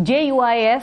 JUIF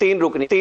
3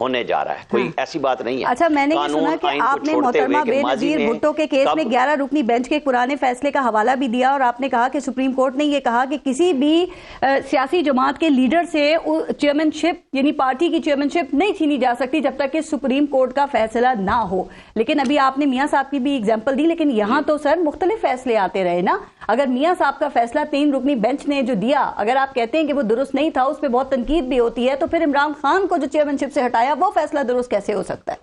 ہونے جا رہا ہے، کوئی ایسی بات نہیں ہے۔ اچھا، میں نے یہ سنا کہ آپ نے محترمہ بے نظیر بھٹو کے کیس میں 11 رکنی بینچ کے ایک پرانے فیصلے کا حوالہ بھی دیا، اور آپ نے کہا کہ سپریم کورٹ نے یہ کہا کہ کسی بھی سیاسی جماعت کے لیڈر سے چیئرمین شپ یعنی پارٹی کی چیئرمین شپ نہیں چھینی جا سکتی جب تک کہ سپریم کورٹ کا فیصلہ نہ ہو۔ لیکن ابھی آپ نے میاں صاحب کی بھی اگزامپل دی، لیکن یہاں تو سر مختلف فیصلے آتے رہے نا۔ اگر میاں صاحب کا فیصلہ 3 رکنی بینچ نے جو دیا، اگر آپ کہتے ہیں کہ وہ درست نہیں تھا، اس پہ بہت تنقید بھی ہوتی ہے، تو پھر عمران خان کو جو چیئرمین شپ سے ہٹایا وہ فیصلہ درست کیسے ہو سکتا ہے؟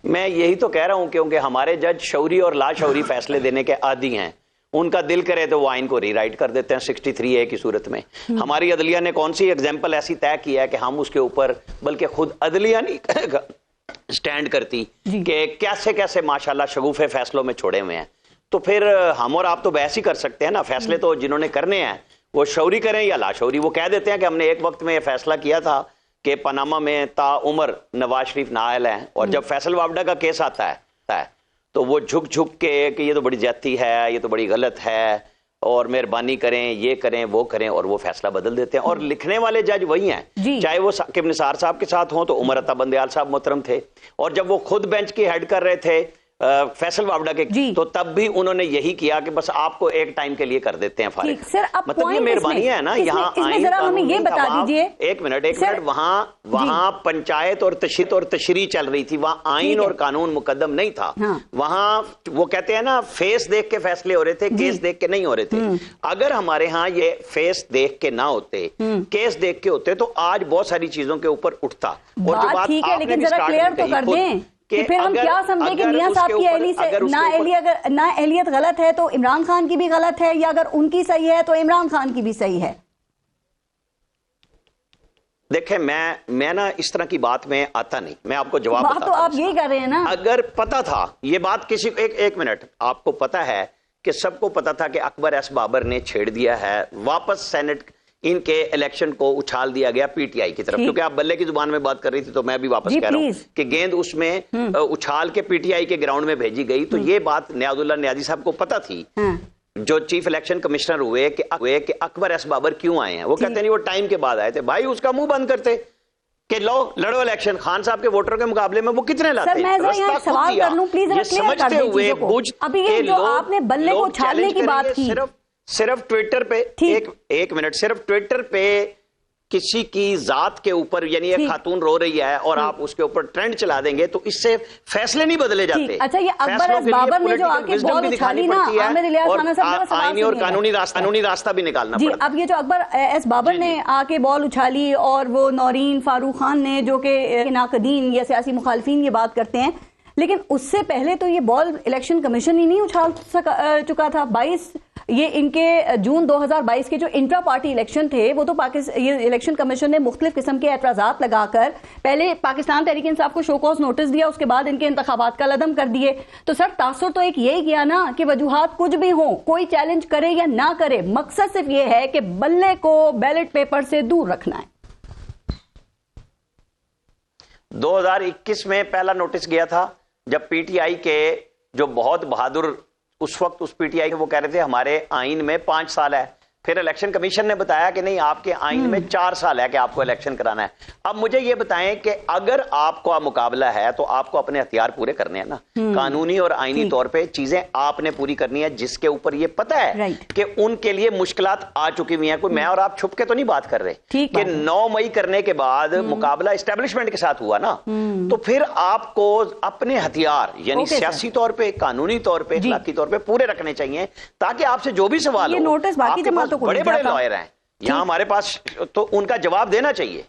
میں یہی تو کہہ رہا ہوں، کیونکہ ہمارے جج شعوری اور لا شعوری فیصلے دینے کے عادی ہیں، ان کا دل کرے تو وہ آئین کو ری رائٹ کر دیتے ہیں 63A کی صورت میں۔ ہماری عدلیہ نے کون سی ایگزامپل ایسی طے کی ہے کہ ہم اس کے اوپر، بلکہ خود عدلیہ نہیں سٹینڈ کرتی کہ کیسے کیسے ماشاءاللہ شگوفے فیصلوں میں چھوڑے ہوئے ہیں، تو پھر ہم اور آپ تو بحث ہی کر سکتے ہیں نا۔ فیصلے تو جنہوں نے کرنے ہیں وہ شعوری کریں یا لا شعوری، وہ کہہ دیتے ہیں کہ ہم نے ایک وقت میں یہ فیصلہ کیا تھا کہ پاناما میں تا عمر نواز شریف نااہل ہیں، اور جب فیصل وابڈا کا کیس آتا ہے تو وہ جھک جھک کے کہ یہ تو بڑی زیادتی ہے، یہ تو بڑی غلط ہے، اور مہربانی کریں، یہ کریں وہ کریں، اور وہ فیصلہ بدل دیتے ہیں۔ اور لکھنے والے جج وہی ہیں، چاہے وہ ثاقب نثار صاحب کے ساتھ ہوں تو عمر عطا بندیال صاحب محترم تھے، اور جب وہ خود بینچ کی ہیڈ کر رہے تھے فیصل وابڈا کے، تو تب بھی انہوں نے یہی کیا کہ بس آپ کو ایک ٹائم کے لیے کر دیتے ہیں فارغ۔ مطلب یہ مہربانی ہے نا، یہاں یہ بتا دیجئے، ایک منٹ وہاں پنچایت اور تشہیر اور تشریح چل رہی تھی، وہاں آئین اور قانون مقدم نہیں تھا۔ وہاں وہ کہتے ہیں نا فیس دیکھ کے فیصلے ہو رہے تھے، کیس دیکھ کے نہیں ہو رہے تھے۔ اگر ہمارے ہاں یہ فیس دیکھ کے نہ ہوتے، کیس دیکھ کے ہوتے، تو آج بہت ساری چیزوں کے اوپر اٹھتا۔ اور جو بات آپ نے بھی سٹارٹ کی کہ پھر ہم کیا سمجھے کہ میاں صاحب کی نااہلیت غلط ہے تو عمران خان کی بھی غلط ہے، یا اگر ان کی صحیح ہے تو عمران خان کی بھی صحیح ہے؟ دیکھیں میں نا اس طرح کی بات میں آتا نہیں، میں آپ کو جواب بتاتا ہوں۔ تو آپ یہی کر رہے ہیں نا، اگر پتا تھا یہ بات کسی کو، ایک منٹ، آپ کو پتا ہے کہ سب کو پتا تھا کہ اکبر ایس بابر نے چھیڑ دیا ہے، واپس سینٹ ان کے الیکشن کو اچھال دیا گیا پی ٹی آئی کی طرف، کیونکہ آپ بلے کی زبان میں بات کر رہی تھی تو میں بھی واپس کہہ رہا ہوں کہ گیند اس میں اچھال کے پی ٹی آئی کے گراؤنڈ میں بھیجی گئی۔ تو یہ بات نیاز اللہ نیازی صاحب کو پتا تھی، جو چیف الیکشن کمشنر ہوئے، کہ اکبر ایس بابر کیوں آئے ہیں۔ وہ کہتے ہیں وہ ٹائم کے بعد آئے تھے، بھائی اس کا منہ بند کرتے کہ لڑو الیکشن، خان صاحب کے ووٹروں کے مقابلے میں وہ کتنے لاتے ہیں۔ سوال کر لوں پلیز، یہ سمجھتے ہوئے ابھی یہ جو آپ نے بلے کو اچھالنے کی بات کی، صرف ٹویٹر پہ ایک منٹ، صرف ٹویٹر پہ کسی کی ذات کے اوپر، یعنی ایک خاتون رو رہی ہے اور آپ اس کے اوپر ٹرینڈ چلا دیں گے تو اس سے فیصلے نہیں بدلے جاتے۔ اچھا، یہ اکبر ایس بابر نے جو آکے بال اچھالی نا، عامر الیاس خانہ صاحب آئینی اور قانونی راستہ بھی نکالنا پڑتا ہے۔ اب یہ جو اکبر ایس بابر نے آکے بال اچھالی، اور وہ نورین فاروق خان نے جو کہ ناقدین یا سیاسی مخالفین یہ بات کرتے ہیں، لیکن اس سے پہلے تو یہ بال الیکشن کمیشن ہی نہیں اچھال چکا تھا۔ یہ ان کے جون 2022 کے جو انٹرا پارٹی الیکشن تھے، وہ تو یہ الیکشن کمیشن نے مختلف قسم کے اعتراضات لگا کر پہلے پاکستان تحریک انصاف کو شو کاز نوٹس دیا، اس کے بعد ان کے انتخابات کا لدم کر دیے۔ تو سر تاثر تو ایک یہی کیا نا کہ وجوہات کچھ بھی ہوں، کوئی چیلنج کرے یا نہ کرے، مقصد صرف یہ ہے کہ بلے کو بیلٹ پیپر سے دور رکھنا ہے۔ 2021 میں پہلا نوٹس گیا تھا جب پی ٹی آئی کے جو بہت بہادر اس وقت اس پی ٹی آئی کے وہ کہہ رہے تھے ہمارے آئین میں 5 سال ہے، پھر الیکشن کمیشن نے بتایا کہ نہیں آپ کے آئین میں 4 سال ہے کہ آپ کو الیکشن کرانا ہے۔ اب مجھے یہ بتائیں کہ اگر آپ کو مقابلہ ہے تو آپ کو اپنے ہتھیار پورے کرنے ہیں نا، قانونی اور آئینی طور پہ چیزیں آپ نے پوری کرنی ہے، جس کے اوپر یہ پتا ہے کہ ان کے لیے مشکلات آ چکی ہوئی ہیں۔ کوئی میں اور آپ چھپ کے تو نہیں بات کر رہے کہ 9 مئی کرنے کے بعد مقابلہ اسٹیبلشمنٹ کے ساتھ ہوا نا، تو پھر آپ کو اپنے ہتھیار یعنی سیاسی طور پہ، قانونی طور پہ، اخلاقی طور پہ پورے رکھنے چاہیے، تاکہ آپ سے جو بھی سوال ہو، آپ کے پاس بڑے بڑے لائر ہیں یہاں ہمارے پاس، تو ان کا جواب دینا چاہیے۔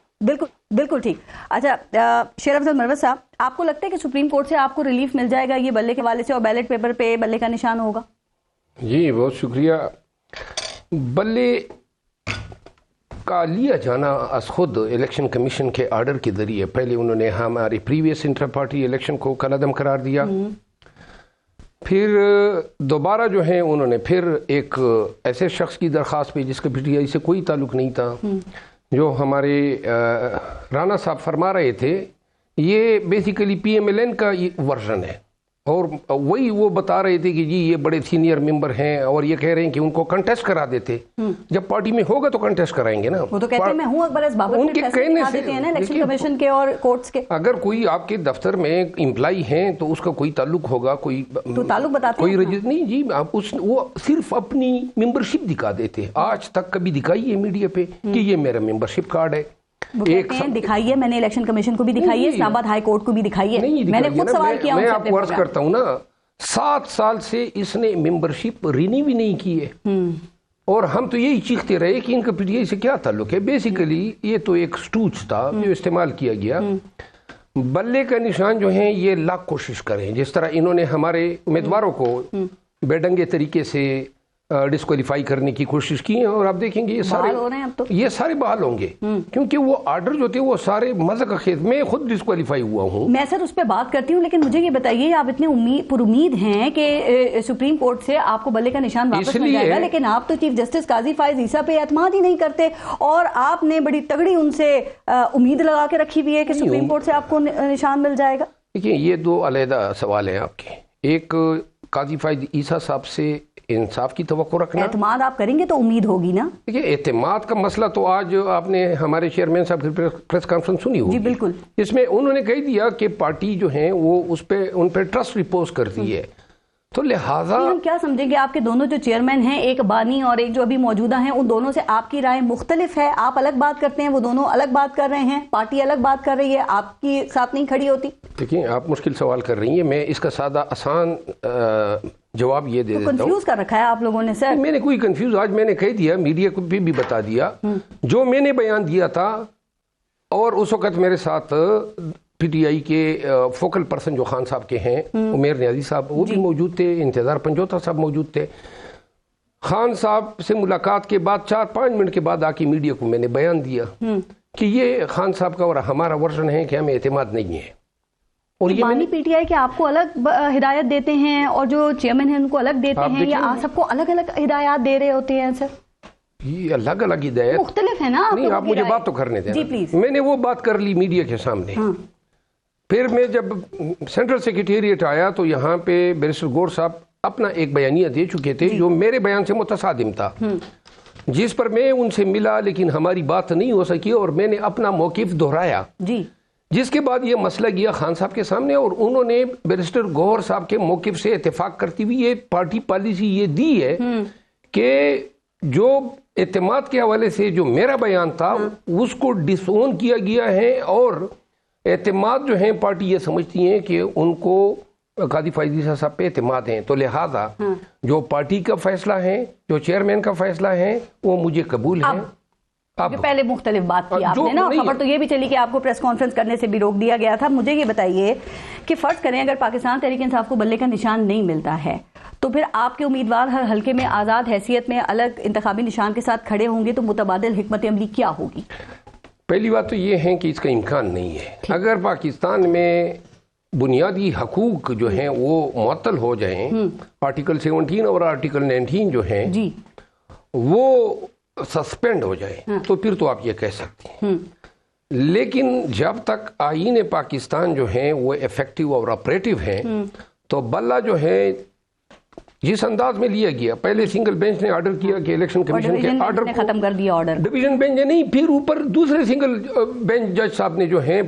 بالکل ٹھیک۔ اچھا شیر افضل مروت صاحب، آپ کو لگتا ہے کہ سپریم کورٹ سے آپ کو ریلیف مل جائے گا یہ بلے کے حوالے سے، اور بیلٹ پیپر پہ بلے کا نشان ہوگا؟ جی بہت شکریہ۔ بلے کا لیا جانا از خود الیکشن کمیشن کے آرڈر کے ذریعے، پہلے انہوں نے ہمارے پریویس انٹر پارٹی الیکشن کو کالعدم قرار دیا، پھر دوبارہ جو ہے انہوں نے پھر ایک ایسے شخص کی درخواست پہ جس کا پی ٹی آئی سے کوئی تعلق نہیں تھا، جو ہمارے رانا صاحب فرما رہے تھے، یہ basically P M L N کا ورژن ہے، اور وہی وہ بتا رہے تھے کہ جی یہ بڑے سینئر ممبر ہیں اور یہ کہہ رہے ہیں کہ ان کو کنٹیسٹ کرا دیتے. جب پارٹی میں ہوگا تو کنٹیسٹ کرائیں گے نا. وہ تو کہتے ہیں میں ہوں اکبر اس بابت ان کے کہنے سے الیکشن کمیشن کے اور کورٹس کے. اگر کوئی آپ کے دفتر میں امپلائی ہیں تو اس کا کوئی تعلق ہوگا, کوئی تو تعلق بتاتے کوئی نہیں جی. آپ وہ صرف اپنی ممبرشپ دکھا دیتے. آج تک کبھی دکھائی ہے میڈیا پہ کہ یہ میرا ممبرشپ کارڈ ہے. ایک دکھائی ہے, میں نے الیکشن کمیشن کو بھی دکھائی ہے, اسلام آباد ہائی کورٹ کو بھی دکھائی ہے. میں نے خود سوال کیا. میں آپ کو عرض کرتا ہوں نا, 7 سال سے اس نے ممبرشپ رینیو بھی نہیں کی ہے. اور ہم تو یہی چیختے رہے کہ ان کا پی ٹی آئی سے کیا تعلق ہے. بیسیکلی یہ تو ایک سٹوچ تھا جو استعمال کیا گیا. بلے کا نشان جو ہیں یہ لاکھ کوشش کریں, جس طرح انہوں نے ہمارے امیدواروں کو بے ڈنگے طریقے سے ڈسکوالیفائی کرنے کی کوشش کی ہیں, اور آپ دیکھیں گے یہ سارے بحال ہوں گے, کیونکہ وہ آرڈر جو تھے وہ سارے مذہب خیز. میں خود ڈسکوالیفائی ہوا ہوں. میں سر اس پہ بات کرتی ہوں, لیکن مجھے یہ بتائیے آپ اتنے پر امید ہیں کہ سپریم کورٹ سے آپ کو بلے کا نشان واپس مل جائے گا, لیکن آپ تو چیف جسٹس قاضی فائز عیسیٰ پہ اعتماد ہی نہیں کرتے, اور آپ نے بڑی تگڑی ان سے امید لگا کے رکھی ہوئی ہے کہ سپریم کورٹ سے آپ کو نشان مل جائے گا. دیکھیں یہ 2 علیحدہ سوال ہیں آپ کے. ایک قاضی فائز عیسیٰ صاحب سے انصاف کی توقع رکھنا. اعتماد آپ کریں گے تو امید ہوگی نا. دیکھیے اعتماد کا مسئلہ تو آج آپ نے ہمارے چیئرمین صاحب کی پریس کانفرنس سنی ہوگی. جی بالکل. اس میں انہوں نے کہہ دیا کہ پارٹی جو ہیں وہ ان پہ ٹرسٹ ریپوز کرتی ہے, تو لہٰذا ہم کیا سمجھیں گے آپ کے دونوں جو چیئرمین ہیں, ایک بانی اور ایک جو ابھی موجودہ ہیں, ان دونوں سے آپ کی رائے مختلف ہے. آپ الگ بات کرتے ہیں, وہ دونوں الگ بات کر رہے ہیں, پارٹی الگ بات کر رہی ہے, آپ کی ساتھ نہیں کھڑی ہوتی. دیکھیں آپ مشکل سوال کر رہی ہیں, میں اس کا سادہ آسان جواب یہ دے دیتا ہوں. کنفیوز کر رکھا ہے آپ لوگوں نے سر. میں نے کوئی کنفیوز, آج میں نے کہہ دیا, میڈیا کو بھی بتا دیا جو میں نے بیان دیا تھا. اور اس وقت میرے ساتھ پی ٹی آئی کے فوکل پرسن جو خان صاحب کے ہیں, عمیر نیازی صاحب, وہ بھی موجود تھے. انتظار پنجوتا صاحب موجود تھے. خان صاحب سے ملاقات کے بعد 4-5 منٹ کے بعد آ کے میڈیا کو میں نے بیان دیا کہ یہ خان صاحب کا اور ہمارا ورژن ہے کہ ہمیں اعتماد نہیں ہے. اور یہ بانی پی ٹی آئی کے آپ کو الگ ہدایت دیتے ہیں اور جو چیئرمین ہیں ان کو الگ دیتے ہیں, یا سب کو الگ الگ ہدایات دے رہے ہوتے ہیں سر؟ یہ الگ الگ ہدایت مختلف ہے نا. نہیں, آپ مجھے بات تو کرنے دیں. جی پلیز. میں نے وہ بات کر لی میڈیا کے سامنے. پھر میں جب سینٹرل سیکریٹریٹ آیا تو یہاں پہ بیرسٹر گور صاحب اپنا ایک بیانیہ دے چکے تھے جو میرے بیان سے متصادم تھا, جس پر میں ان سے ملا لیکن ہماری بات نہیں ہو سکی, اور میں نے اپنا موقف دہرایا. جی. جس کے بعد یہ مسئلہ گیا خان صاحب کے سامنے, اور انہوں نے بیرسٹر گوہر صاحب کے موقف سے اتفاق کرتی ہوئی یہ پارٹی پالیسی یہ دی ہے کہ جو اعتماد کے حوالے سے جو میرا بیان تھا اس کو ڈس اون کیا گیا ہے, اور اعتماد جو ہیں پارٹی یہ سمجھتی ہیں کہ ان کو قاضی فائز عیسیٰ صاحب پہ اعتماد ہیں, تو لہذا جو پارٹی کا فیصلہ ہے, جو چیئرمین کا فیصلہ ہے, وہ مجھے قبول ہے. پہلے مختلف بات کی آپ نے نا, خبر تو یہ بھی چلی کہ آپ کو پریس کانفرنس کرنے سے بھی روک دیا گیا تھا. مجھے یہ بتائیے کہ فرض کریں اگر پاکستان تحریک انصاف کو بلے کا نشان نہیں ملتا ہے تو پھر آپ کے امیدوار ہر حلقے میں آزاد حیثیت میں الگ انتخابی نشان کے ساتھ کھڑے ہوں گے, تو متبادل حکمت عملی کیا ہوگی؟ پہلی بات تو یہ ہے کہ اس کا امکان نہیں ہے. اگر پاکستان میں بنیادی حقوق جو ہیں وہ معطل ہو جائیں, آرٹیکل 17 اور آرٹیکل 19 جو ہیں وہ سسپینڈ ہو جائیں, تو پھر تو آپ یہ کہہ سکتے ہیں. لیکن جب تک آئین پاکستان جو ہیں وہ ایفیکٹو اور آپریٹو ہیں, تو بلہ جو ہے جس انداز میں لیا گیا, پہلے سنگل بینچ نے آرڈر کیا کہ الیکشن کمیشن کے آرڈر کو ختم کر دیا, آرڈر ڈویژن بینچ نے نہیں, پھر اوپر دوسرے سنگل بینچ جج صاحب نے جو ہیں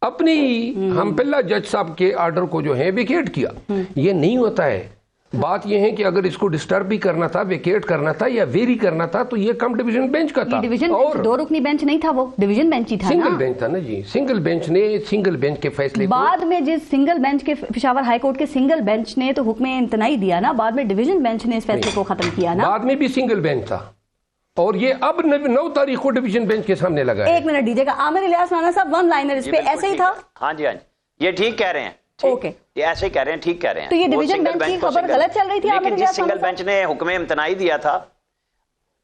اپنی ہم پہلا جج صاحب کے آرڈر کو جو ہے ویکیٹ کیا. یہ نہیں ہوتا ہے. بات یہ ہے کہ اگر اس کو ڈسٹرب بھی کرنا تھا, ویکیٹ کرنا تھا یا ویری کرنا تھا, تو یہ کم ڈویژن بینچ کا تھا. اور 2 رکنی بینچ نہیں تھا, وہ ڈویژن بینچ ہی تھا, سنگل بینچ تھا نا جی. سنگل بینچ نے سنگل بینچ کے فیصلے بعد میں جس سنگل بینچ کے پشاور ہائی کورٹ کے سنگل بینچ نے تو حکم امتناعی دیا نا, بعد میں ڈویژن بینچ نے اس فیصلے کو ختم کیا نا. بعد میں بھی سنگل بینچ تھا, اور یہ اب 9 تاریخ کو ڈویژن بینچ کے سامنے لگا ہے. ایک منٹ دیجیے گا عامر الیاس رانا صاحب, ون لائنر اس پہ ایسے ہی تھا. ہاں جی, یہ ٹھیک کہہ رہے ہیں. اوکے, یہ ایسے ہی کہہ رہے ہیں, ٹھیک کہہ رہے ہیں. تو یہ ڈویژن بینچ کی خبر غلط چل رہی تھی. لیکن جس سنگل بینچ نے حکم امتناعی دیا تھا,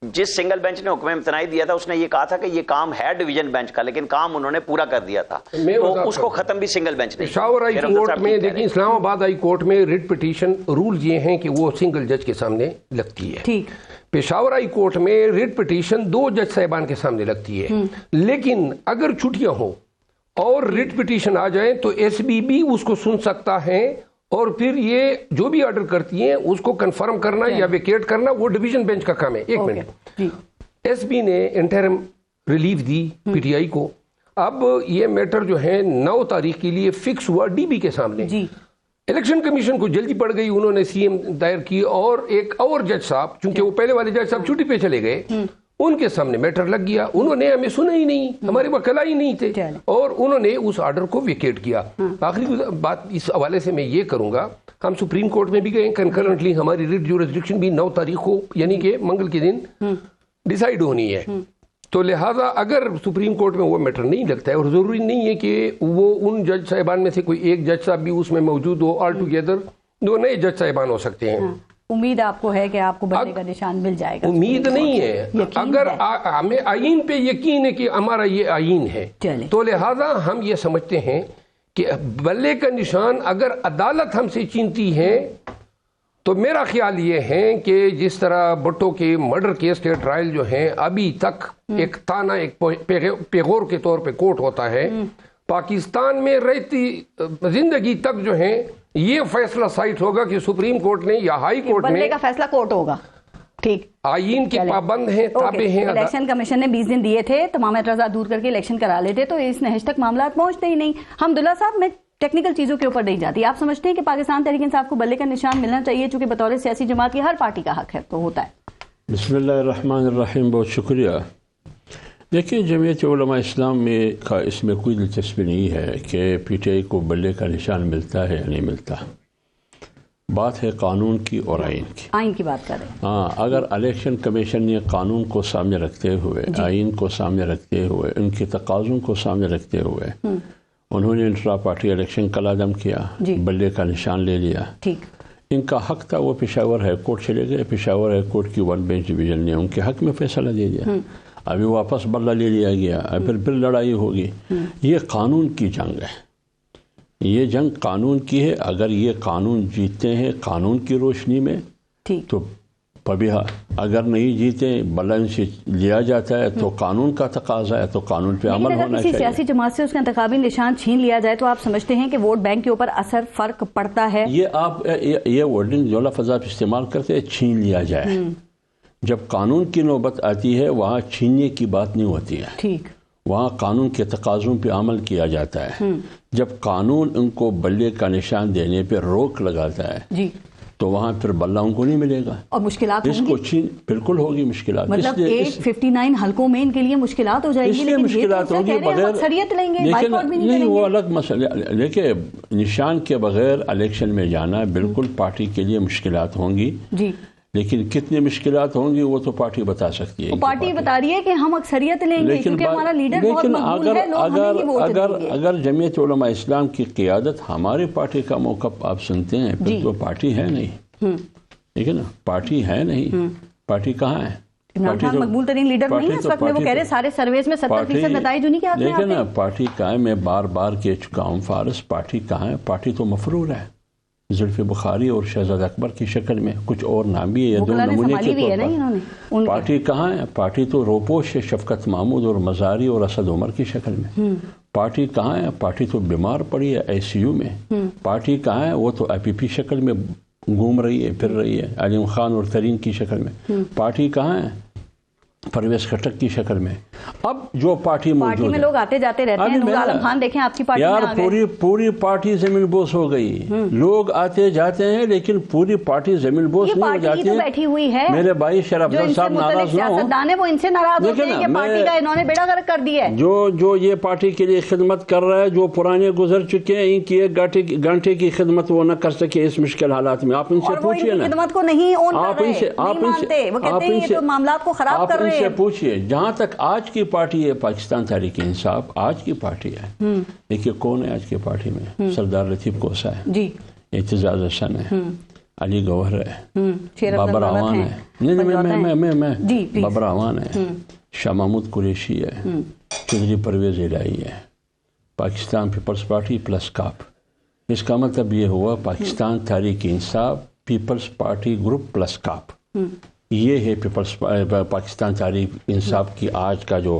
جس سنگل بینچ نے حکم امتناعی دیا تھا, اس نے یہ کہا تھا کہ یہ کام ہے ڈویژن بینچ کا, لیکن کام انہوں نے پورا کر دیا تھا, تو اس کو ختم بھی سنگل بینچ نے. پشاور ہائی کورٹ میں دیکھیں, اسلام آباد ہائی کورٹ میں ریٹ پٹیشن رولز یہ ہیں کہ وہ سنگل جج کے سامنے لگتی ہے. ٹھیک. پشاور ہائی کورٹ میں ریٹ پٹیشن 2 جج صاحبان کے سامنے لگتی ہے. لیکن اگر چھٹیاں ہوں اور ریٹ پٹیشن آ جائیں تو ایس بی بھی اس کو سن سکتا ہے اور پھر یہ جو بھی آرڈر کرتی ہیں اس کو کنفرم کرنا یا ویکیٹ کرنا وہ ڈویژن بینچ کا کام ہے. ایک منٹ, ایس پی نے interim relief the P T I کو. اب یہ میٹر جو ہے 9 تاریخ کے لیے فکس ہوا ڈی بی کے سامنے. الیکشن کمیشن کو جلدی پڑ گئی, انہوں نے سی ایم دائر کی اور ایک اور جج صاحب, چونکہ وہ پہلے والے جج صاحب چھٹی پہ چلے گئے, ان کے سامنے میٹر لگ گیا. انہوں نے ہمیں سنا ہی نہیں, ہمارے وکلا ہی نہیں تھے, اور انہوں نے اس آرڈر کو ویکیٹ کیا. آخری بات اس حوالے سے میں یہ کروں گا, ہم سپریم کورٹ میں بھی گئے, کنکرنٹلی ہماری ریٹ جورسڈکشن بھی 9 تاریخ کو یعنی کہ منگل کے دن ڈیسائیڈ ہونی ہے. تو لہٰذا اگر سپریم کورٹ میں وہ میٹر نہیں لگتا ہے, اور ضروری نہیں ہے کہ وہ ان جج صاحبان میں سے کوئی ایک جج صاحب بھی اس میں موجود ہو, آل ٹوگیدر 2 نئے جج صاحبان ہو سکتے ہیں. امید آپ کو ہے کہ آپ کو بندے کا نشان مل جائے گا؟ امید نہیں ہے, اگر ہمیں آئین پہ یقین ہے کہ ہمارا یہ آئین ہے, تو لہٰذا ہم یہ سمجھتے ہیں کہ بلے کا نشان اگر عدالت ہم سے چینتی ہے تو میرا خیال یہ ہے کہ جس طرح بھٹو کے مرڈر کیس کے ٹرائل جو ہیں ابھی تک ایک تانا ایک پیغور کے طور پہ کوٹ ہوتا ہے, پاکستان میں رہتی زندگی تک جو ہے یہ فیصلہ سائٹ ہوگا کہ سپریم کورٹ نے یا ہائی کورٹ نے, بندے کا فیصلہ کورٹ ہوگا. ٹھیک, آئین کے پابند ہیں, تابع ہیں. الیکشن کمیشن نے 20 دن دیے تھے تمام اعتراضات دور کر کے الیکشن کرا لیتے, تو اس نہج تک معاملات پہنچتے ہی نہیں. حمداللہ صاحب, میں ٹیکنیکل چیزوں کے اوپر نہیں جاتی, آپ سمجھتے ہیں کہ پاکستان تحریک انصاف کو بلے کا نشان ملنا چاہیے چونکہ بطور سیاسی جماعت کی ہر پارٹی کا حق ہے تو ہوتا ہے؟ بسم اللہ الرحمن الرحیم, بہت شکریہ. دیکھیں, جمعیت علماء اسلام میں اس میں کوئی دلچسپی نہیں ہے کہ پی ٹی آئی کو بلے کا نشان ملتا ہے یا نہیں ملتا. بات ہے قانون کی اور آئین کی. آئین کی بات کر رہے ہیں. ہاں, اگر الیکشن کمیشن نے قانون کو سامنے رکھتے ہوئے, آئین کو سامنے رکھتے ہوئے, ان کے تقاضوں کو سامنے رکھتے ہوئے انہوں نے انٹرا پارٹی الیکشن کا عدم کیا, بلے کا نشان لے لیا, ان کا حق تھا, وہ پشاور ہائی کورٹ چلے گئے, پشاور ہائی کورٹ کی 1 بینچ ڈویژن نے ان کے حق میں فیصلہ دے دیا, ابھی واپس بلہ لے لیا گیا, پھر لڑائی ہوگی. یہ قانون کی جنگ ہے, یہ جنگ قانون کی ہے. اگر یہ قانون جیتتے ہیں قانون کی روشنی میں تو پبیہا, اگر نہیں جیتے بلن سے لیا جاتا ہے تو قانون کا تقاضا ہے, تو قانون پہ عمل ہونا چاہیے. کسی سیاسی جماعت سے اس کا انتخابی نشان چھین لیا جائے تو آپ سمجھتے ہیں کہ ووٹ بینک کے اوپر اثر فرق پڑتا ہے؟ یہ ورڈنگ جو لفظ آپ استعمال کرتے ہیں, چھین لیا جائے, جب قانون کی نوبت آتی ہے وہاں چھیننے کی بات نہیں ہوتی ہے. ٹھیک, وہاں قانون کے تقاضوں پہ عمل کیا جاتا ہے. جب قانون ان کو بلے کا نشان دینے پہ روک لگاتا ہے تو وہاں پھر بلہ ان کو نہیں ملے گا, اور مشکلات اس کو بالکل ہوگی مشکلات. مطلب 59 حلقوں میں ان کے لیے مشکلات ہو جائے گی, لیکن مشکلات ہوگی بغیر اکثریت لیں گے, نہیں, وہ الگ مسئلہ. لیکن نشان کے بغیر الیکشن میں جانا بالکل پارٹی کے لیے مشکلات ہوں گی, لیکن کتنی مشکلات ہوں گی وہ تو پارٹی بتا سکتی ہے. پارٹی بتا رہی ہے کہ ہم اکثریت لیں گے کیونکہ ہمارا لیڈر بہت مقبول ہے, لوگ ہمیں ہی ووٹ دیں گے. اگر جمعیت علماء اسلام کی قیادت ہماری پارٹی کا موقف آپ سنتے ہیں پھر تو پارٹی ہے نہیں. ٹھیک ہے نا, پارٹی ہے نہیں. پارٹی کہاں ہے؟ عمران خان مقبول ترین لیڈر نہیں ہے اس وقت میں, وہ کہہ رہے سارے سرویز میں 70% نتائج انہی کے ہاتھ میں آتے ہیں. لیکن پارٹی کہاں ہے, میں بار بار کہہ چکا ہوں فارس, پارٹی کہاں ہے؟ پارٹی تو مفرور ہے, زلف بخاری اور شہزاد اکبر کی شکل میں, کچھ اور نام بھی ہے, یہ 2 نمونے کے طور پر. پارٹی کہاں ہے؟ پارٹی تو روپوش ہے, شفقت محمود اور مزاری اور اسد عمر کی شکل میں. پارٹی کہاں ہے؟ پارٹی تو بیمار پڑی ہے ICU میں. پارٹی کہاں ہے؟ وہ تو IPP شکل میں گھوم رہی ہے, پھر رہی ہے, علیم خان اور ترین کی شکل میں. پارٹی کہاں ہے؟ پرویز خٹک کی شکل میں. اب جو پارٹی موجود ہے, میں لوگ آتے جاتے رہتے ہیں, نور عالم خان دیکھیں آپ کی پارٹی میں آ گئے. پوری پارٹی زمین بوس ہو گئی. لوگ آتے جاتے ہیں لیکن پوری پارٹی زمین بوس نہیں ہو جاتی ہے. بیٹھی ہوئی ہے میرے بھائی شرف صاحب ناراض نہ ہوں, وہ ان سے ناراض ہوتے ہیں کہ پارٹی کا انہوں نے بیڑا غرق کر دیا ہے. جو یہ پارٹی کے لیے خدمت کر رہا ہے, جو پرانے گزر چکے ہیں, ان کی 1 گھنٹے کی خدمت وہ نہ کر سکے اس مشکل حالات میں. آپ ان سے پوچھئے نا, خدمت کو نہیں اون کر رہے, نہیں مانتے, وہ کہتے ہیں یہ تو معاملات کو خراب کر رہے ہیں. آپ ان سے پوچھئے. جہاں تک آج کی پارٹی ہے پاکستان تحریک انصاف, آج کی پارٹی ہے. دیکھیے کون ہے آج کی پارٹی میں؟ سردار لطیف کوسا ہے, اعتزاز حسن ہے, علی گوہر ہے, بابر اعوان ہے, میں بابر اعوان ہے, شاہ محمود قریشی ہے, چودھری پرویز الہی ہے. پاکستان پیپلز پارٹی پلس کاپ. اس کا مطلب یہ ہوا پاکستان تحریک انصاف پیپلز پارٹی گروپ پلس کاپ. یہ ہے پاکستان تحریک انصاف کی آج کا جو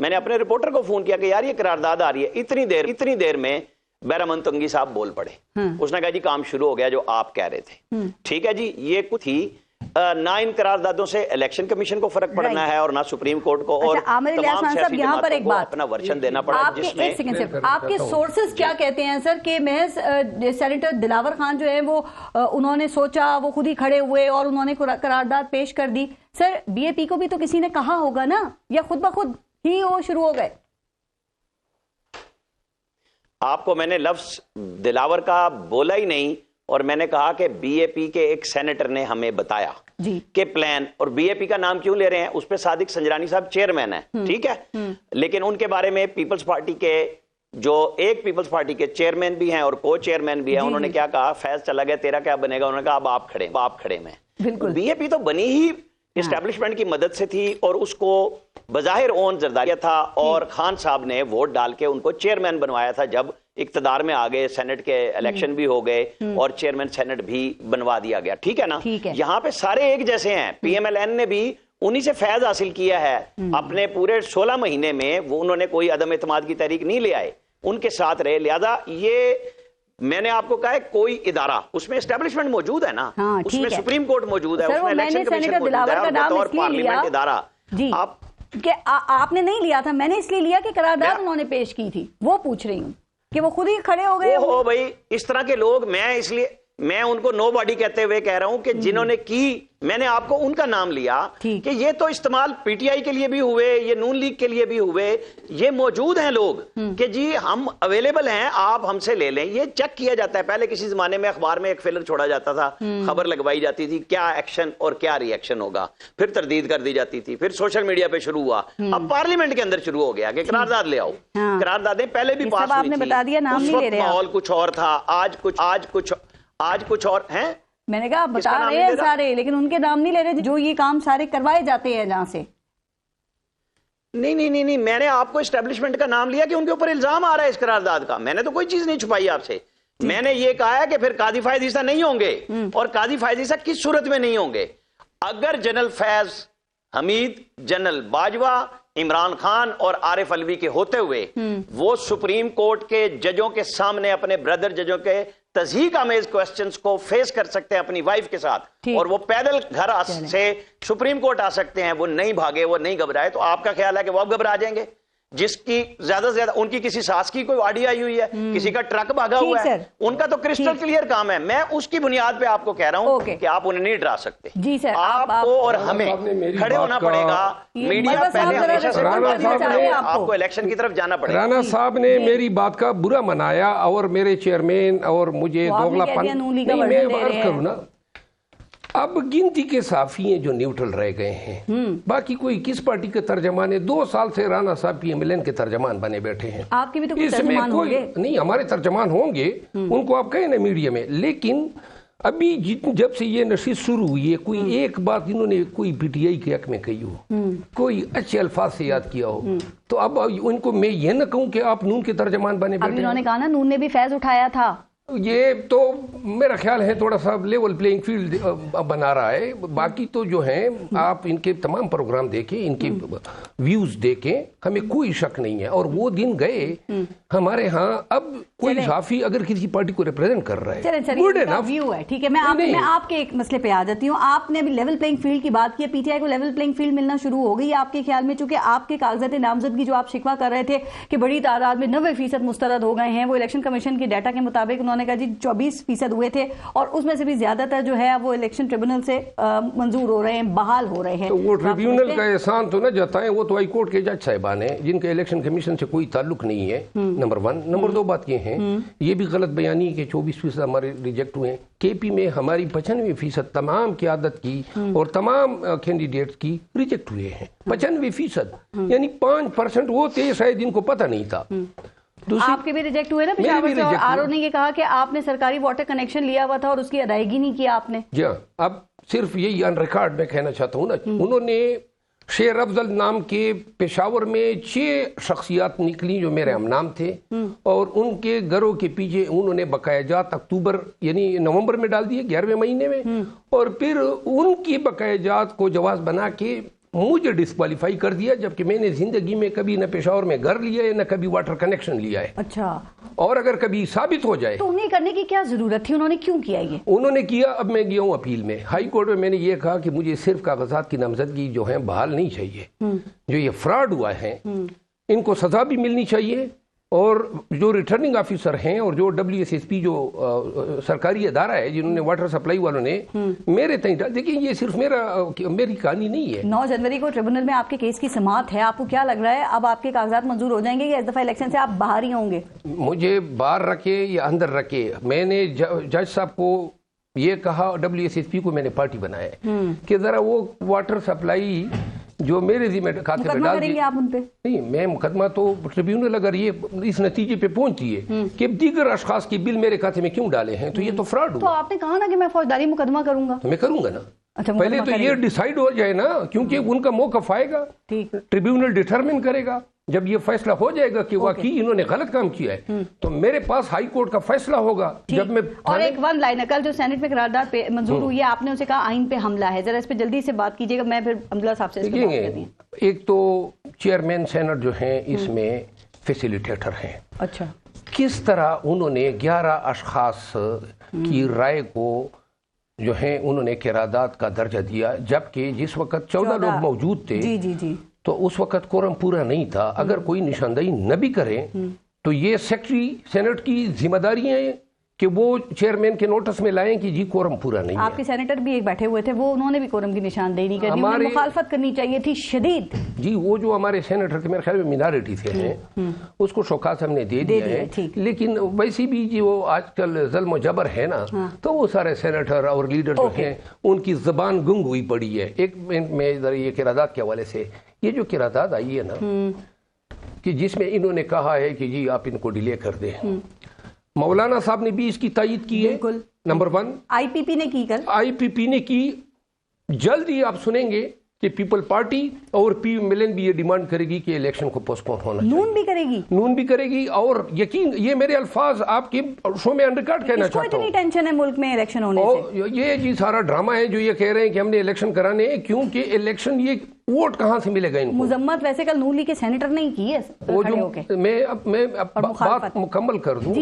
میں نے اپنے رپورٹر کو فون کیا کہ یار یہ قرارداد آ رہی ہے، اتنی دیر میں بیرامن تنگی صاحب بول پڑے. اس نے کہا جی کام شروع ہو گیا جو آپ کہہ رہے تھے. ٹھیک ہے جی، یہ کچھ تھی نہ ان قراردادوں سے الیکشن کمیشن کو فرق پڑنا ہے اور نہ سپریم کورٹ کو، اور تمام سیاسی جماعتوں کو اپنا ورشن دینا پڑا جس میں آپ کے سورسز کیا کہتے ہیں سر کہ محض سینیٹر دلاور خان جو ہے وہ انہوں نے سوچا، وہ خود ہی کھڑے ہوئے اور انہوں نے قرارداد پیش کر دی. سر بی اے پی کو بھی تو کسی نے کہا ہوگا نا، یا خود بخود ہی وہ شروع ہو گئے؟ آپ کو میں نے لفظ دلاور کا بولا ہی نہیں، اور میں نے کہا کہ بی اے پی کے ایک سینیٹر نے ہمیں بتایا کہ پلان، اور بی اے پی کا نام کیوں لے رہے ہیں، اس پہ صادق سنجرانی صاحب چیئرمین ہیں، ٹھیک ہے، لیکن ان کے بارے میں پیپلز پارٹی کے ایک پیپلز پارٹی کے چیئرمین بھی ہیں اور کو چیئرمین بھی ہیں، انہوں نے کیا کہا، فیض چلا گیا تیرا کیا بنے گا، انہوں نے کہا اب آپ کھڑے میں. بی اے پی تو بنی ہی اسٹیبلشمنٹ کی مدد سے تھی، اور اس کو بظاہر اون زرداریہ تھا، اور خان صاحب نے ووٹ ڈال کے ان کو چیئرمین بنوایا تھا. جب اقتدار میں آگئے، سینٹ کے الیکشن بھی ہو گئے اور چیئرمین سینٹ بھی بنوا دیا گیا. ٹھیک ہے نا، یہاں پہ سارے ایک جیسے ہیں. پی ایم ایل این نے بھی انہی سے فیض حاصل کیا ہے اپنے پورے 16 مہینے میں. وہ انہوں نے کوئی عدم اعتماد کی تحریک نہیں لے آئے، ان کے ساتھ رہے. لہذا یہ میں نے آپ کو کہا ہے کوئی ادارہ، اس میں اسٹیبلشمنٹ موجود ہے نا، اس میں سپریم کورٹ موجود ہے، اس میں الیکشن کمیشن موجود ہے، اور بطور پارلیمنٹ ادارہ آپ نے نہیں لیا تھا. میں نے اس لیے لیا کہ قرارداد انہوں نے پیش کی تھی، وہ پوچھ رہی ہوں کہ وہ خود ہی کھڑے ہو گئے. او بھائی، اس طرح کے لوگ، میں ان کو نو باڈی کہتے ہوئے کہہ رہا ہوں کہ جنہوں نے کی، میں نے آپ کو ان کا نام لیا کہ یہ تو استعمال پی ٹی آئی کے لیے بھی ہوئے، یہ نون لیگ کے لیے بھی ہوئے، یہ موجود ہیں لوگ کہ جی ہم اویلیبل ہیں، آپ ہم سے لے لیں. یہ چیک کیا جاتا ہے. پہلے کسی زمانے میں اخبار میں ایک فلر چھوڑا جاتا تھا، خبر لگوائی جاتی تھی کیا ایکشن اور کیا ری ایکشن ہوگا، پھر تردید کر دی جاتی تھی، پھر سوشل میڈیا پہ شروع ہوا، اب پارلیمنٹ کے اندر شروع ہو گیا کہ قرارداد لے آؤ. قراردادیں پہلے بھی پاس ہوئی تھی، اس وقت ماحول کچھ اور تھا، آج کچھ اور ہیں. میں نے کہا آپ بتا رہے ہیں سارے، لیکن ان کے نام نہیں لے رہے جو یہ کام سارے کروائے جاتے ہیں جہاں سے. نہیں، میں نے آپ کو اسٹیبلشمنٹ کا نام لیا کہ ان کے اوپر الزام آ رہا ہے اس قرارداد کا. میں نے تو کوئی چیز نہیں چھپائی آپ سے. میں نے یہ کہا ہے کہ پھر قاضی فائز عیسیٰ نہیں ہوں گے، اور قاضی فائز عیسیٰ کس صورت میں نہیں ہوں گے؟ اگر جنرل فیض حمید، جنرل باجوہ، عمران خان اور عارف علوی کے ہوتے ہوئے وہ سپریم کورٹ کے ججوں کے سامنے اپنے بردر ججوں کے تضحیک آمیز کوسچنز کو فیس کر سکتے ہیں اپنی وائف کے ساتھ، اور وہ پیدل گھر سے سپریم کورٹ آ سکتے ہیں، وہ نہیں بھاگے، وہ نہیں گھبرائے، تو آپ کا خیال ہے کہ وہ اب گھبرا جائیں گے؟ جس کی زیادہ سے زیادہ ان کی کسی ساس کی کوئی گاڑی آئی ہوئی ہے، کسی کا ٹرک بھاگا ہوا ہے، ان کا تو کرسٹل کلیئر کام ہے. میں اس کی بنیاد پہ آپ کو کہہ رہا ہوں کہ آپ انہیں نہیں ڈرا سکتے. جی سر، آپ کو اور ہمیں کھڑے ہونا پڑے گا. میڈیا پہلے ہمیشہ سے آپ کو الیکشن کی طرف جانا پڑے گا. رانا صاحب نے میری بات کا برا منایا اور میرے چیئرمین اور مجھے دوگلا پن. میں عرض کروں نا، اب گنتی کے صحافی ہیں جو نیوٹرل رہ گئے ہیں، باقی کوئی کس پارٹی کے ترجمان ہے؟ 2 سال سے رانا صاحب پی ایم ایل این کے ترجمان بنے بیٹھے ہیں. آپ کے بھی تو کوئی ترجمان ہوں گے؟ نہیں، ہمارے ترجمان ہوں گے، ان کو آپ کہیں نا میڈیا میں. لیکن ابھی جب سے یہ نشست شروع ہوئی ہے، کوئی ایک بات انہوں نے کوئی پی ٹی آئی کے حق میں کہی ہو، کوئی اچھے الفاظ سے یاد کیا ہو، تو اب ان کو میں یہ نہ کہوں کہ آپ نون کے ترجمان بنے بیٹھے. انہوں نے کہا نا نون نے بھی فیض اٹھایا تھا. یہ تو میرا خیال ہے تھوڑا سا لیول پلینگ فیلڈ بنا رہا ہے. باقی تو جو ہیں آپ ان کے تمام پروگرام دیکھیں، ان کے ویوز دیکھیں، ہمیں کوئی شک نہیں ہے. اور وہ دن گئے ہمارے ہاں. اب کوئی صحافی اگر کسی پارٹی کو ریپرزینٹ کر رہا ہے، گڈ انف ویو ہے، ٹھیک ہے. میں آپ کے ایک مسئلے پہ آ جاتی ہوں. آپ نے ابھی لیول پلینگ فیلڈ کی بات کی، پی ٹی آئی کو لیول پلینگ فیلڈ ملنا شروع ہو گئی آپ کے خیال میں؟ چونکہ آپ کے کاغذات نامزدگی جو آپ شکوہ کر رہے تھے کہ بڑی تعداد میں 90% مسترد ہو گئے ہیں، وہ الیکشن کمیشن کے ڈیٹا کے مطابق انہوں نے کہا جی 24% ہوئے تھے، اور اس میں سے بھی زیادہ تر جو ہے وہ الیکشن ٹریبونل سے منظور ہو رہے ہیں، بحال ہو رہے ہیں. تو وہ ٹریبیونل کا احسان تو نہ جتائیں، وہ تو ہائی کورٹ کے جج صاحبان ہیں جن کے الیکشن کمیشن سے کوئی تعلق نہیں ہے. نمبر 1. نمبر 2 بات یہ ہے، یہ بھی غلط بیانی کہ 24% ہمارے ریجیکٹ ہوئے ہیں. کے پی میں ہماری 95% تمام قیادت کی اور تمام کینڈیڈیٹس کی ریجیکٹ ہوئے ہیں. 95%، یعنی 5% وہ تھے شاید جن کو پتہ نہیں تھا. آپ کے بھی ریجیکٹ ہوئے نا پشاور سے، اور آر او نے یہ کہا کہ آپ نے سرکاری واٹر کنیکشن لیا ہوا تھا اور اس کی ادائیگی نہیں کیا آپ نے. جی ہاں، اب صرف یہی آن ریکارڈ میں کہنا چاہتا ہوں نا، انہوں نے شیر افضل نام کے پشاور میں 6 شخصیات نکلی جو میرے ہم نام تھے، اور ان کے گھروں کے پیچھے انہوں نے بقایا جات اکتوبر یعنی نومبر میں ڈال دیے 11ویں مہینے میں، اور پھر ان کی بقایا جات کو جواز بنا کے مجھے ڈسکوالیفائی کر دیا، جبکہ میں نے زندگی میں کبھی نہ پشاور میں گھر لیا ہے نہ کبھی واٹر کنیکشن لیا ہے. اچھا. اور اگر کبھی ثابت ہو جائے تو انہیں کرنے کی کیا ضرورت تھی؟ انہوں نے کیوں کیا یہ؟ انہوں نے کیا. اب میں گیا ہوں اپیل میں، ہائی کورٹ میں نے یہ کہا کہ مجھے صرف کاغذات کی نامزدگی جو ہیں بحال نہیں چاہیے. جو یہ فراڈ ہوا ہے ان کو سزا بھی ملنی چاہیے، اور جو ریٹرننگ آفیسر ہیں اور جو WSSP جو سرکاری ادارہ ہے جنہوں نے واٹر سپلائی والوں نے میرے تئیں دیکھیں، یہ صرف میری کہانی نہیں ہے. 9 جنوری کو ٹریبونل میں آپ کے کیس کی سماعت ہے. آپ کو کیا لگ رہا ہے اب آپ کے کاغذات منظور ہو جائیں گے یا اس دفعہ الیکشن سے آپ باہر ہی ہوں گے؟ مجھے باہر رکھے یا اندر رکھے، میں نے جج صاحب کو یہ کہا، WSSP کو میں نے پارٹی بنایا ہے کہ ذرا وہ واٹر سپلائی جو میرے ذمہ کھاتے میں ڈال دیں آپ ان پہ. نہیں، میں مقدمہ تو ٹریبیونل اگر یہ اس نتیجے پہ پہنچی ہے کہ دیگر اشخاص کے بل میرے کھاتے میں کیوں ڈالے ہیں تو یہ تو فراڈ ہوا. تو آپ نے کہا نا کہ میں فوجداری مقدمہ کروں گا. میں کروں گا نا. پہلے تو یہ ڈیسائیڈ ہو جائے نا، کیونکہ ان کا موقف آئے گا، ٹریبیونل ڈیٹرمن کرے گا. جب یہ فیصلہ ہو جائے گا کہ واقعی انہوں نے غلط کام کیا ہے تو میرے پاس ہائی کورٹ کا فیصلہ ہوگا. جب میں اور ایک ون لائن کل جو سینٹ میں قرارداد منظور ہوئی ہے، آپ نے اسے کہا آئین پہ حملہ ہے، ذرا اس پہ جلدی سے بات کیجیے گا. میں پھر عبداللہ صاحب سے دیکھیں گے، ایک تو چیئرمین سینٹ جو ہیں اس میں فیسیلیٹیٹر ہیں. اچھا. کس طرح انہوں نے 11 اشخاص کی رائے کو جو ہیں انہوں نے قرارداد کا درجہ دیا، جبکہ جس وقت 14 لوگ موجود تھے تو اس وقت کورم پورا نہیں تھا. اگر کوئی نشاندہی نہ بھی کریں تو یہ سیکرٹری سینٹ کی ذمہ داری ہے کہ وہ چیئرمین کے نوٹس میں لائیں کہ جی کورم پورا نہیں ہے. آپ کے سینیٹر بھی ایک بیٹھے ہوئے تھے، وہ انہوں نے بھی کورم کی نشاندہی نہیں کرنی، انہیں مخالفت کرنی چاہیے تھی شدید. جی وہ جو ہمارے سینیٹر تھے میرے خیال میں مینارٹی سے ہیں، اس کو شوکاس ہم نے دے دیا ہے. لیکن ویسے بھی جو آج کل ظلم و جبر ہے نا، تو وہ سارے سینیٹر اور لیڈر جو ہیں ان کی زبان گنگ ہوئی پڑی ہے. ایک منٹ میں ذرا یہ قرارداد کے حوالے سے، یہ جو قرارداد آئی ہے نا کہ جس میں انہوں نے کہا ہے کہ جی آپ ان کو ڈیلے کر دیں، مولانا صاحب نے بھی اس کی تائید کی ہے. نمبر 1 آئی پی پی نے کی، کل آئی پی پی نے کی. جلد ہی آپ سنیں گے کہ پیپل پارٹی اور پی ملن بھی یہ ڈیمانڈ کرے گی کہ الیکشن کو پوسٹ پون ہونا چاہیے. نون بھی کرے گی. اور یقین یہ میرے الفاظ آپ کے شو میں انڈر کٹ کہنا چاہتا ہوں. اتنی ٹینشن ہے ملک میں الیکشن ہونے سے؟ یہ جی سارا ڈرامہ ہے جو یہ کہہ رہے ہیں کہ ہم نے الیکشن کرانے ہیں، کیونکہ الیکشن یہ ووٹ کہاں سے ملے گا ان کو؟ مذمت ویسے کل نون لیگ کے سینیٹر نے کی ہے. وہ جو میں بات مکمل کر دوں،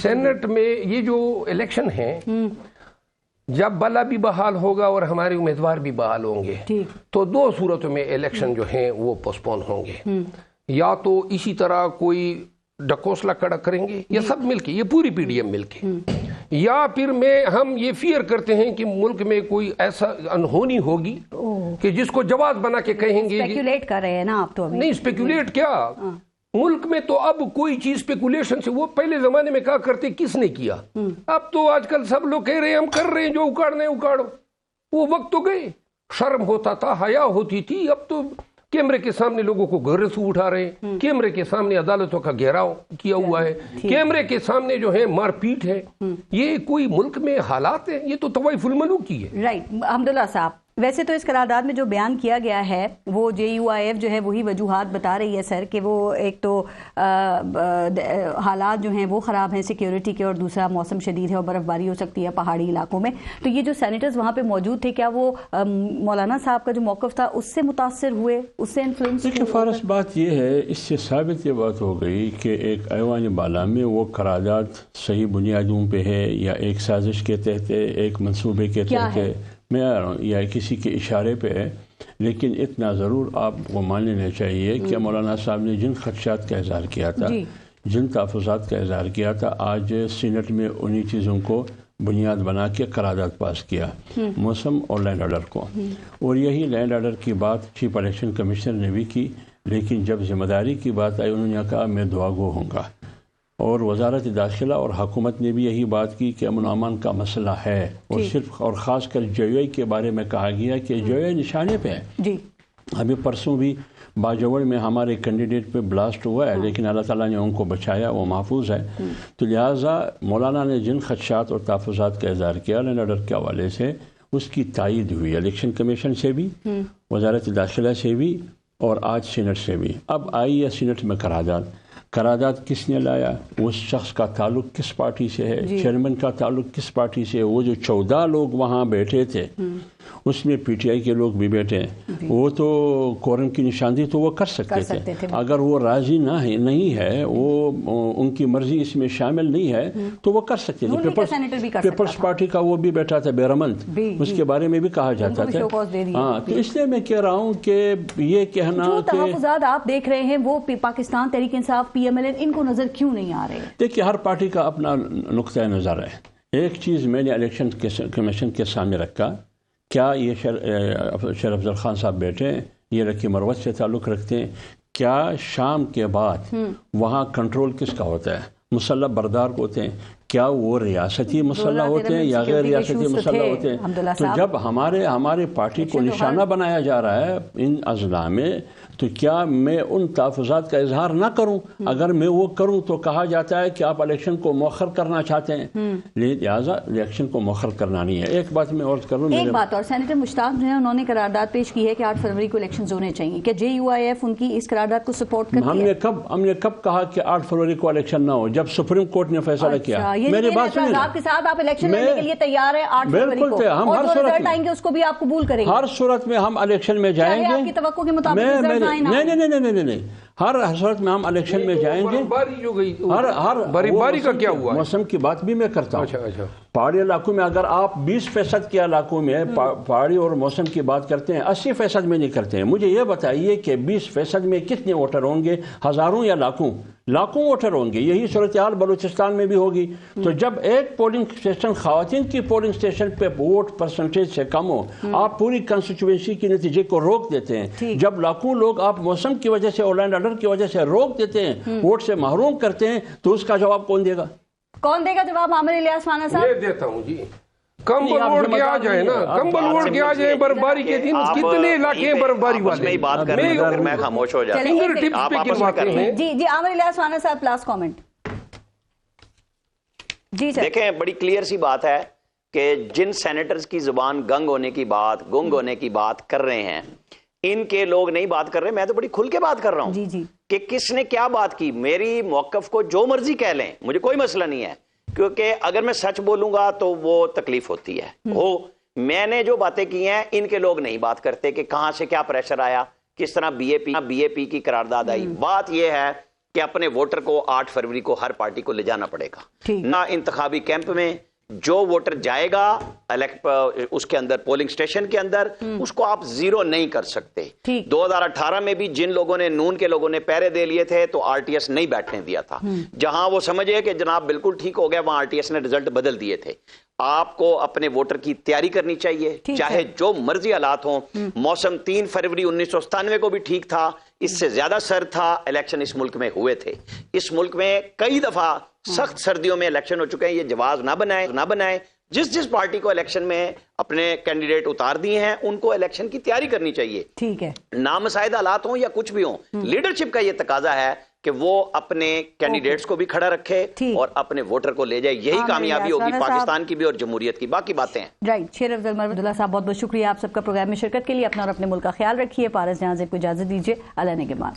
سینٹ میں یہ جو الیکشن ہے جب بلا بھی بحال ہوگا اور ہمارے امیدوار بھی بحال ہوں گے تو 2 صورتوں میں الیکشن جو ہیں وہ پوسٹ پون ہوں گے. یا تو اسی طرح کوئی ڈکوسلا کڑا کریں گے یا سب مل کے، یہ پوری پی ڈی ایم مل کے، یا پھر ہم یہ فیئر کرتے ہیں کہ ملک میں کوئی ایسا انہونی ہوگی کہ جس کو جواز بنا کے کہیں گے. اسپیکولیٹ کر رہے ہیں نا آپ تو ابھی. نہیں اسپیکولیٹ کیا، ملک میں تو اب کوئی چیز اسپیکولیشن سے، وہ پہلے زمانے میں کہا کرتے کس نے کیا، اب تو آج کل سب لوگ کہہ رہے ہیں ہم کر رہے ہیں، جو اکاڑنے اکاڑو. وہ وقت تو گئے، شرم ہوتا تھا، حیا ہوتی تھی. اب تو کیمرے کے سامنے لوگوں کو گھر سے اٹھا رہے ہیں، کیمرے کے سامنے عدالتوں کا گھیراؤ کیا ہوا ہے، کیمرے کے سامنے جو ہے مار پیٹ ہے. یہ کوئی ملک میں حالات ہیں، یہ تو طوائف الملوک کی ہے. رائٹ. حمداللہ صاحب، ویسے تو اس قرارداد میں جو بیان کیا گیا ہے وہ JUIF جو ہے وہی وجوہات بتا رہی ہے سر، کہ وہ ایک تو حالات جو ہیں وہ خراب ہیں سیکیورٹی کے، اور دوسرا موسم شدید ہے اور برف باری ہو سکتی ہے پہاڑی علاقوں میں. تو یہ جو سینیٹرز وہاں پہ موجود تھے، کیا وہ مولانا صاحب کا جو موقف تھا اس سے متاثر ہوئے، اس سے انفلوئنس؟ دیکھیں فارس، بات یہ ہے، اس سے ثابت یہ بات ہو گئی کہ ایک ایوان بالا میں وہ قرارداد صحیح بنیادوں پہ ہے یا ایک سازش کے تحت ہے، ایک منصوبے کے تحت ہے، میں آ رہا ہوں، یا کسی کے اشارے پہ ہے. لیکن اتنا ضرور آپ کو مان لینا چاہیے کہ مولانا صاحب نے جن خدشات کا اظہار کیا تھا، جن تحفظات کا اظہار کیا تھا، آج سینٹ میں انہی چیزوں کو بنیاد بنا کے قرارداد پاس کیا، موسم اور لینڈ آرڈر کو. اور یہی لینڈ آرڈر کی بات چیف الیکشن کمیشنر نے بھی کی، لیکن جب ذمہ داری کی بات آئی انہوں نے کہا میں دعا گو ہوں گا. اور وزارت داخلہ اور حکومت نے بھی یہی بات کی کہ امن و امان کا مسئلہ ہے، اور صرف اور خاص کر JUI کے بارے میں کہا گیا کہ JUI نشانے پہ ہے. ابھی پرسوں بھی باجوڑ میں ہمارے کینڈیڈیٹ پہ بلاسٹ ہوا ہے، لیکن اللہ تعالیٰ نے ان کو بچایا، وہ محفوظ ہے. تو لہٰذا مولانا نے جن خدشات اور تحفظات کا اظہار کیا لینڈ آرڈر کے حوالے سے، اس کی تائید ہوئی الیکشن کمیشن سے بھی، وزارت داخلہ سے بھی، اور آج سینٹ سے بھی. اب آئی ہے سینٹ میں قرارداد. قرارداد کس نے لایا, اس شخص کا تعلق کس پارٹی سے ہے, چیئرمین کا تعلق کس پارٹی سے ہے. وہ جو 14 لوگ وہاں بیٹھے تھے اس میں پی ٹی آئی کے لوگ بھی بیٹھے ہیں, وہ تو کورم کی نشاندہی تو وہ کر سکتے تھے. اگر وہ راضی نہیں ہے, وہ ان کی مرضی اس میں شامل نہیں ہے تو وہ کر سکتے تھے. پیپلز پارٹی کا وہ بھی بیٹھا تھا بیرمند, اس کے بارے میں بھی کہا جاتا تھا. ہاں, تو اس لیے میں کہہ رہا ہوں کہ یہ کہنا جو تحفظات آپ دیکھ رہے ہیں وہ پاکستان تحریک انصاف پی ایم ایل ان کو نظر کیوں نہیں آ رہے؟ دیکھیے, ہر پارٹی کا اپنا نقطۂ نظر ہے. ایک چیز میں نے الیکشن کمیشن کے سامنے رکھا, کیا یہ شیر افضل خان صاحب بیٹھے ہیں, یہ رکی مروت سے تعلق رکھتے ہیں, کیا شام کے بعد وہاں کنٹرول کس کا ہوتا ہے, مسلح بردار ہوتے ہیں, کیا وہ ریاستی مسلح ہوتے ہیں یا غیر ریاستی مسلح ہوتے ہیں؟ تو جب ہمارے پارٹی کو نشانہ بنایا جا رہا ہے ان اضلاع میں, تو کیا میں ان تحفظات کا اظہار نہ کروں؟ اگر میں وہ کروں تو کہا جاتا ہے کہ آپ الیکشن کو مؤخر کرنا چاہتے ہیں, لہٰذا الیکشن کو مؤخر کرنا نہیں ہے. ایک بات میں اور کروں, ایک بات اور, سینیٹر مشتاق جو ہے انہوں نے قرارداد پیش کی ہے کہ 8 فروری کو الیکشنز ہونے چاہیے. کیا JUIF ان کی اس قرارداد کو سپورٹ کرتی ہے؟ ہم نے کب کہا کہ 8 فروری کو الیکشن نہ ہو؟ جب سپریم کورٹ نے فیصلہ کیا. میری بات سنیں, آپ کے ساتھ آپ الیکشن لڑنے کے لیے تیار ہیں 8 فروری کو, اور جو رزلٹ آئیں گے اس کو بھی آپ قبول کریں گے؟ ہر صورت میں ہم الیکشن میں جائیں گے. آپ کی توقع کے مطابق رزلٹ آئیں نا؟ نہیں, ہر صورت میں ہم الیکشن میں جائیں گے. باری کا کیا ہوا؟ موسم کی بات بھی میں کرتا ہوں. پہاڑی علاقوں میں اگر آپ 20% کے علاقوں میں پہاڑی اور موسم کی بات کرتے ہیں, 80% میں نہیں کرتے ہیں. مجھے یہ بتائیے کہ 20% میں کتنے ووٹر ہوں گے؟ ہزاروں یا لاکھوں ووٹر ہوں گے. یہی صورتحال بلوچستان میں بھی ہوگی. تو جب ایک پولنگ اسٹیشن, خواتین کی پولنگ اسٹیشن پہ ووٹ پرسنٹیج سے کم ہو, آپ پوری کنسٹیچوئنسی کے نتیجے کو روک دیتے ہیں. جب لاکھوں لوگ آپ موسم کی وجہ سے اور لینڈ آرڈر کی وجہ سے روک دیتے ہیں, ووٹ سے محروم کرتے ہیں, تو اس کا جواب کون دے گا؟ کون دے گا جواب؟ عامر الیاس وانا صاحب. میں دیتا ہوں جی. کمبل اوڑھ کے آ جائیں نا, کمبل اوڑھ کے آ جائیں. برفباری کے دن کتنے علاقے ہیں برفباری والے؟ بات کرنے میں میں خاموش ہو جاتا ہوں. جی عامر الیاس وانا صاحب, لاسٹ کامنٹ. جی سر. دیکھیں, بڑی کلیئر سی بات ہے کہ جن سینیٹرز کی زبان گنگ ہونے کی بات, گنگ ہونے کی بات کر رہے ہیں, ان کے لوگ نہیں بات کر رہے. میں تو بڑی کھل کے بات کر رہا ہوں کہ کس نے کیا بات کی. میری موقف کو جو مرضی کہہ لیں, مجھے کوئی مسئلہ نہیں ہے, کیونکہ اگر میں سچ بولوں گا تو وہ تکلیف ہوتی ہے. میں نے جو باتیں کی ہیں, ان کے لوگ نہیں بات کرتے کہ کہاں سے کیا پریشر آیا, کس طرح بی اے پی کی قرارداد آئی. بات یہ ہے کہ اپنے ووٹر کو 8 فروری کو ہر پارٹی کو لے جانا پڑے گا. نہ انتخابی کیمپ میں جو ووٹر جائے گا اس کے اندر, پولنگ سٹیشن کے اندر, اس کو آپ زیرو نہیں کر سکتے. 2018 میں بھی جن لوگوں نے, نون کے لوگوں نے پہرے دے لیے تھے تو RTS نہیں بیٹھنے دیا تھا. جہاں وہ سمجھے کہ جناب بالکل ٹھیک ہو گیا, وہاں RTS نے رزلٹ بدل دیے تھے. آپ کو اپنے ووٹر کی تیاری کرنی چاہیے, چاہے جو مرضی حالات ہوں. موسم 3 فروری 1997 کو بھی ٹھیک تھا, اس سے زیادہ سرد تھا. الیکشن اس ملک میں ہوئے تھے. اس ملک میں کئی دفعہ سخت سردیوں میں الیکشن ہو چکے ہیں. یہ جواز نہ بنائیں. جس پارٹی کو الیکشن میں اپنے کینڈیڈیٹ اتار دیے ہیں, ان کو الیکشن کی تیاری کرنی چاہیے. ٹھیک ہے, نامساعد حالات ہوں یا کچھ بھی ہوں, لیڈرشپ کا یہ تقاضا ہے کہ وہ اپنے کینڈیڈیٹس کو بھی کھڑا رکھے اور اپنے ووٹر کو لے جائے. یہی کامیابی ہوگی پاکستان کی بھی اور جمہوریت کی. باقی باتیں ہیں. رائٹ. شیر افضل مروداللہ صاحب, بہت بہت شکریہ آپ سب کا پروگرام میں شرکت کے لیے. اپنا اور اپنے ملک کا خیال رکھیے. پارس جہاں زیب کو اجازت دیجیے. اللہ نگہبان.